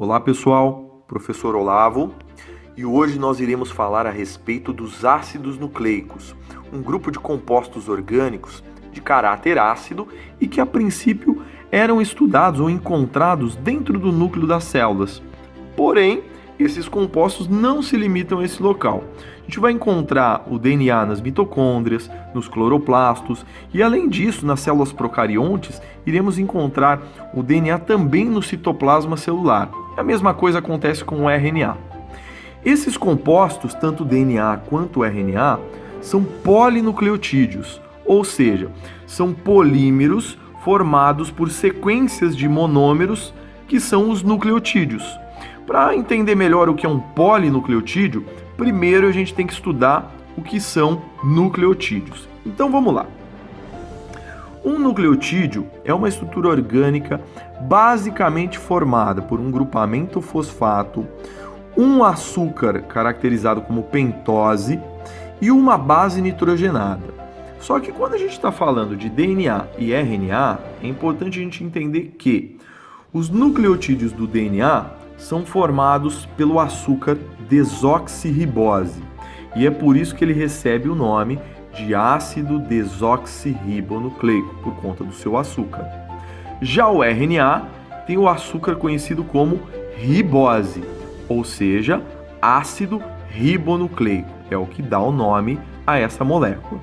Olá pessoal, professor Olavo, e hoje nós iremos falar a respeito dos ácidos nucleicos, um grupo de compostos orgânicos de caráter ácido e que a princípio eram estudados ou encontrados dentro do núcleo das células. Porém, esses compostos não se limitam a esse local. A gente vai encontrar o DNA nas mitocôndrias, nos cloroplastos e, além disso, nas células procariontes, iremos encontrar o DNA também no citoplasma celular. A mesma coisa acontece com o RNA. Esses compostos, tanto o DNA quanto o RNA, são polinucleotídeos, ou seja, são polímeros formados por sequências de monômeros que são os nucleotídeos. Para entender melhor o que é um polinucleotídeo, primeiro a gente tem que estudar o que são nucleotídeos. Então vamos lá. Um nucleotídeo é uma estrutura orgânica basicamente formada por um grupamento fosfato, um açúcar caracterizado como pentose e uma base nitrogenada. Só que quando a gente está falando de DNA e RNA, é importante a gente entender que os nucleotídeos do DNA são formados pelo açúcar desoxirribose, e é por isso que ele recebe o nome de ácido desoxirribonucleico, por conta do seu açúcar. Já o RNA tem o açúcar conhecido como ribose, ou seja, ácido ribonucleico, é o que dá o nome a essa molécula.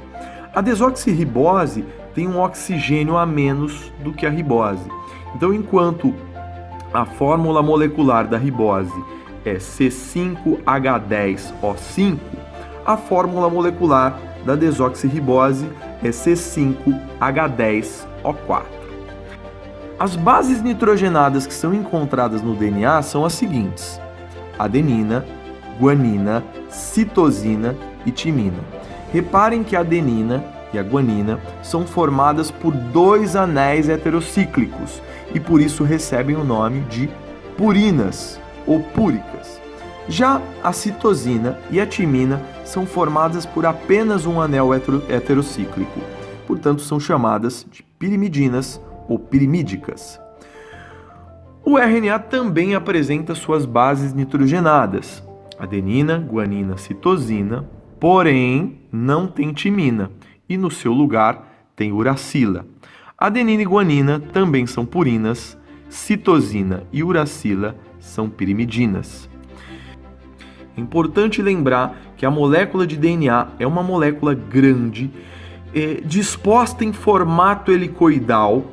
A desoxirribose tem um oxigênio a menos do que a ribose. Então, enquanto a fórmula molecular da ribose é C5H10O5, a fórmula molecular da desoxirribose é C5H10O4. As bases nitrogenadas que são encontradas no DNA são as seguintes: adenina, guanina, citosina e timina. Reparem que a adenina e a guanina são formadas por dois anéis heterocíclicos e por isso recebem o nome de purinas ou púricas. Já a citosina e a timina são formadas por apenas um anel heterocíclico, portanto são chamadas de pirimidinas ou pirimídicas. O RNA também apresenta suas bases nitrogenadas, adenina, guanina, citosina, porém não tem timina, e no seu lugar tem uracila. Adenina e guanina também são purinas, citosina e uracila são pirimidinas. É importante lembrar que a molécula de DNA é uma molécula grande, disposta em formato helicoidal,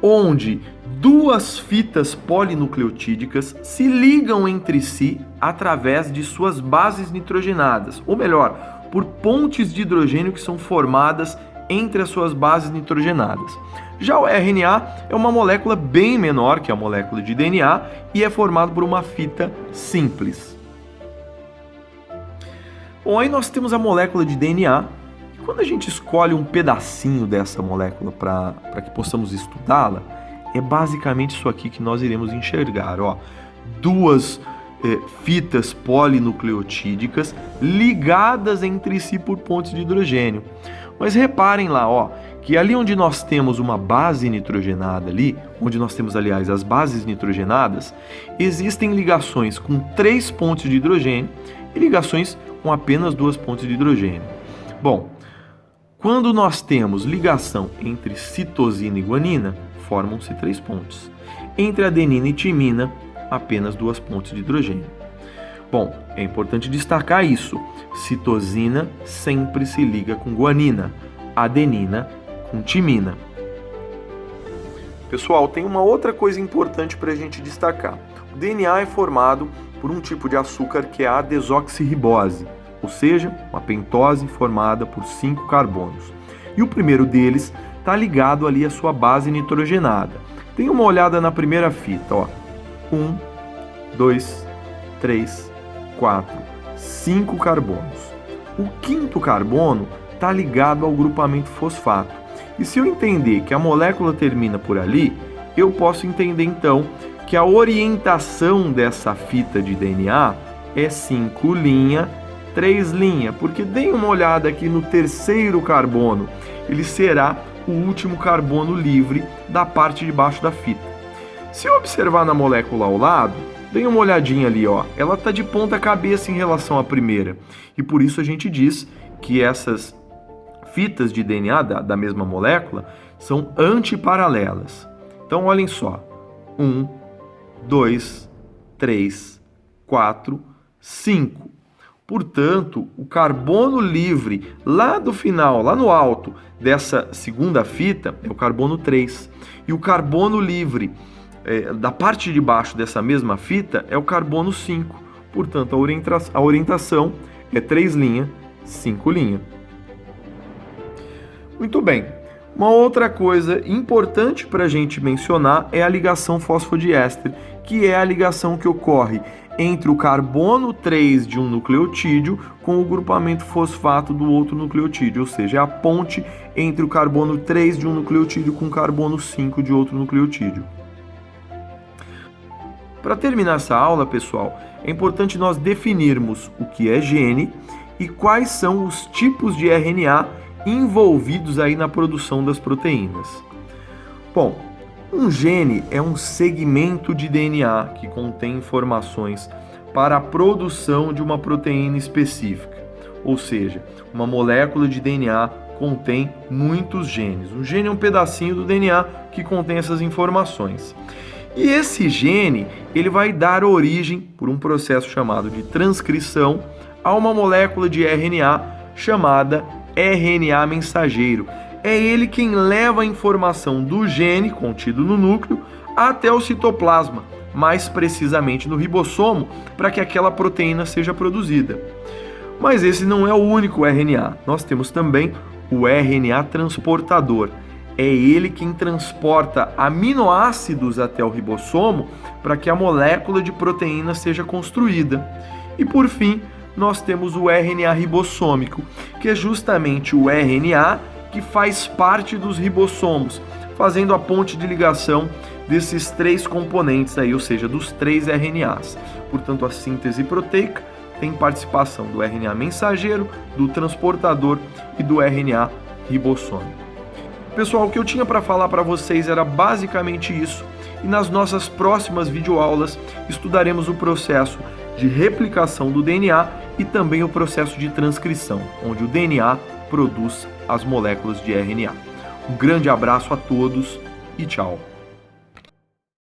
onde duas fitas polinucleotídicas se ligam entre si através de suas bases nitrogenadas, ou melhor, por pontes de hidrogênio que são formadas entre as suas bases nitrogenadas. Já o RNA é uma molécula bem menor que a molécula de DNA e é formado por uma fita simples. Bom, aí nós temos a molécula de DNA. E quando a gente escolhe um pedacinho dessa molécula para que possamos estudá-la, é basicamente isso aqui que nós iremos enxergar. Duas fitas polinucleotídicas ligadas entre si por pontes de hidrogênio. Mas reparem lá, que ali onde nós temos uma base nitrogenada ali, onde nós temos, aliás, as bases nitrogenadas, existem ligações com 3 pontes de hidrogênio e ligações com apenas 2 pontes de hidrogênio. Bom, quando nós temos ligação entre citosina e guanina, formam-se 3 pontes. Entre adenina e timina, apenas 2 pontes de hidrogênio. Bom, é importante destacar isso. Citosina sempre se liga com guanina, adenina com timina. Pessoal, tem uma outra coisa importante para a gente destacar. O DNA é formado por um tipo de açúcar que é a desoxirribose, ou seja, uma pentose formada por 5 carbonos. E o primeiro deles está ligado ali à sua base nitrogenada. Dê uma olhada na primeira fita, 1, 2, 3, 4, 5 carbonos. O quinto carbono está ligado ao grupamento fosfato. E se eu entender que a molécula termina por ali, eu posso entender então que a orientação dessa fita de DNA é 5 linha, 3 linha, porque deem uma olhada aqui no terceiro carbono, ele será o último carbono livre da parte de baixo da fita. Se eu observar na molécula ao lado, Dê uma olhadinha ali, ó. Ela está de ponta cabeça em relação à primeira. E por isso a gente diz que essas fitas de DNA da mesma molécula são antiparalelas. Então, olhem só. 1, 2, 3, 4, 5. Portanto, o carbono livre lá do final, lá no alto dessa segunda fita, é o carbono 3. E o carbono livre da parte de baixo dessa mesma fita é o carbono 5. Portanto, a orientação é 3', 5'. Muito bem. Uma outra coisa importante para a gente mencionar é a ligação fosfodiéster, que é a ligação que ocorre entre o carbono 3 de um nucleotídeo com o grupamento fosfato do outro nucleotídeo, ou seja, é a ponte entre o carbono 3 de um nucleotídeo com o carbono 5 de outro nucleotídeo. Para terminar essa aula, pessoal, é importante nós definirmos o que é gene e quais são os tipos de RNA envolvidos aí na produção das proteínas. Bom, um gene é um segmento de DNA que contém informações para a produção de uma proteína específica. Ou seja, uma molécula de DNA contém muitos genes. Um gene é um pedacinho do DNA que contém essas informações. E esse gene, ele vai dar origem, por um processo chamado de transcrição, a uma molécula de RNA chamada RNA mensageiro. É ele quem leva a informação do gene contido no núcleo até o citoplasma, mais precisamente no ribossomo, para que aquela proteína seja produzida. Mas esse não é o único RNA. Nós temos também o RNA transportador. É ele quem transporta aminoácidos até o ribossomo para que a molécula de proteína seja construída. E por fim, nós temos o RNA ribossômico, que é justamente o RNA que faz parte dos ribossomos, fazendo a ponte de ligação desses três componentes aí, ou seja, dos 3 RNAs. Portanto, a síntese proteica tem participação do RNA mensageiro, do transportador e do RNA ribossômico. Pessoal, o que eu tinha para falar para vocês era basicamente isso, e nas nossas próximas videoaulas estudaremos o processo de replicação do DNA e também o processo de transcrição, onde o DNA produz as moléculas de RNA. Um grande abraço a todos e tchau!